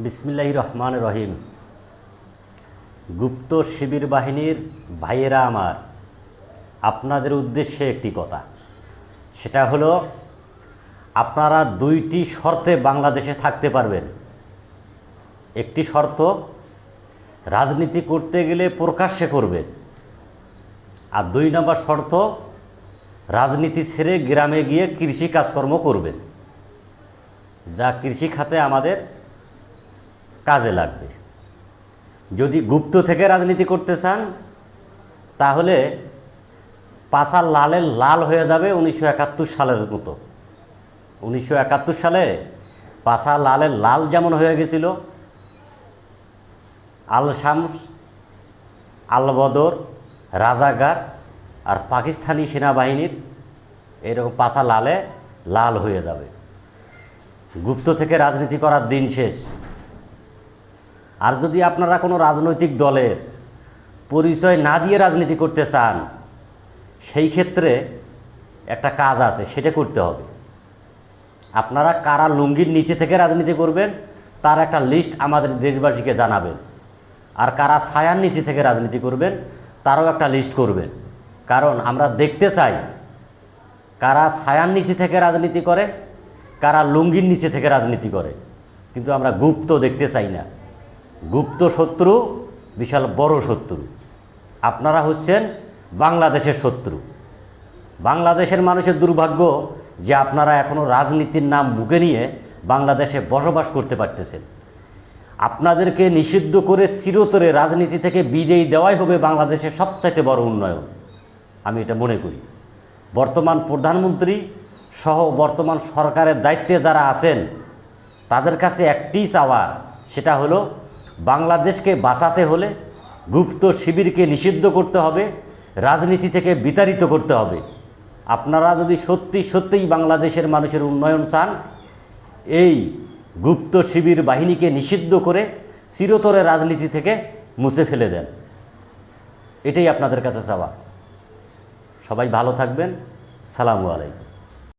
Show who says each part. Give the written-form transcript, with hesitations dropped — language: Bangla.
Speaker 1: বিসমিল্লাহির রহমানির রহিম। গুপ্ত শিবির বাহিনীর ভাইয়েরা আমার, আপনাদের উদ্দেশ্যে একটি কথা, সেটা হলো আপনারা দুইটি শর্তে বাংলাদেশে থাকতে পারবেন। একটি শর্ত, রাজনীতি করতে গেলে প্রকাশ্যে করবেন, আর 2 নম্বর শর্ত, রাজনীতি ছেড়ে গ্রামে গিয়ে কৃষি কাজকর্ম করবেন, যা কৃষি খাতে আমাদের কাজে লাগবে। যদি গুপ্ত থেকে রাজনীতি করতে চান তাহলে পাশা লালের লাল হয়ে যাবে 1971 সালের মতো। 1971 সালে পাশা লালের লাল যেমন হয়ে গেছিল, আল শামস, আল বদর, রাজাকার আর পাকিস্তানি সেনাবাহিনীর এরকম পাশা লালে লাল হয়ে যাবে। গুপ্ত থেকে রাজনীতি করার দিন শেষ। আর যদি আপনারা কোনো রাজনৈতিক দলের পরিচয় না দিয়ে রাজনীতি করতে চান, সেই ক্ষেত্রে একটা কাজ আছে, সেটা করতে হবে। আপনারা কারা লুঙ্গির নিচে থেকে রাজনীতি করবেন তার একটা লিস্ট আমাদের দেশবাসীকে জানাবেন, আর কারা ছায়ার নিচে থেকে রাজনীতি করবেন তারও একটা লিস্ট করবেন। কারণ আমরা দেখতে চাই কারা ছায়ার নিচে থেকে রাজনীতি করে, কারা লুঙ্গির নিচে থেকে রাজনীতি করে, কিন্তু আমরা গুপ্ত দেখতে চাই না। গুপ্ত শত্রু বিশাল বড় শত্রু। আপনারা হচ্ছেন বাংলাদেশের শত্রু। বাংলাদেশের মানুষের দুর্ভাগ্য যে আপনারা এখনও রাজনীতির নাম মুখে নিয়ে বাংলাদেশে বসবাস করতে পারতেছেন। আপনাদেরকে নিষিদ্ধ করে চিরতরে রাজনীতি থেকে বিদেয় দেওয়াই হবে বাংলাদেশের সবচাইতে বড় উন্নয়ন, আমি এটা মনে করি। বর্তমান প্রধানমন্ত্রী সহ বর্তমান সরকারের দায়িত্বে যারা আছেন তাদের কাছে একটি চাওয়া, সেটা হলো বাংলাদেশকে বাঁচাতে হলে গুপ্ত শিবিরকে নিষিদ্ধ করতে হবে, রাজনীতি থেকে বিতাড়িত করতে হবে। আপনারা যদি সত্যিই বাংলাদেশের মানুষের উন্নয়ন চান, এই গুপ্ত শিবির বাহিনীকে নিষিদ্ধ করে চিরতরে রাজনীতি থেকে মুছে ফেলে দেন, এটাই আপনাদের কাছে চাওয়া। সবাই ভালো থাকবেন। সালামু আলাইকুম।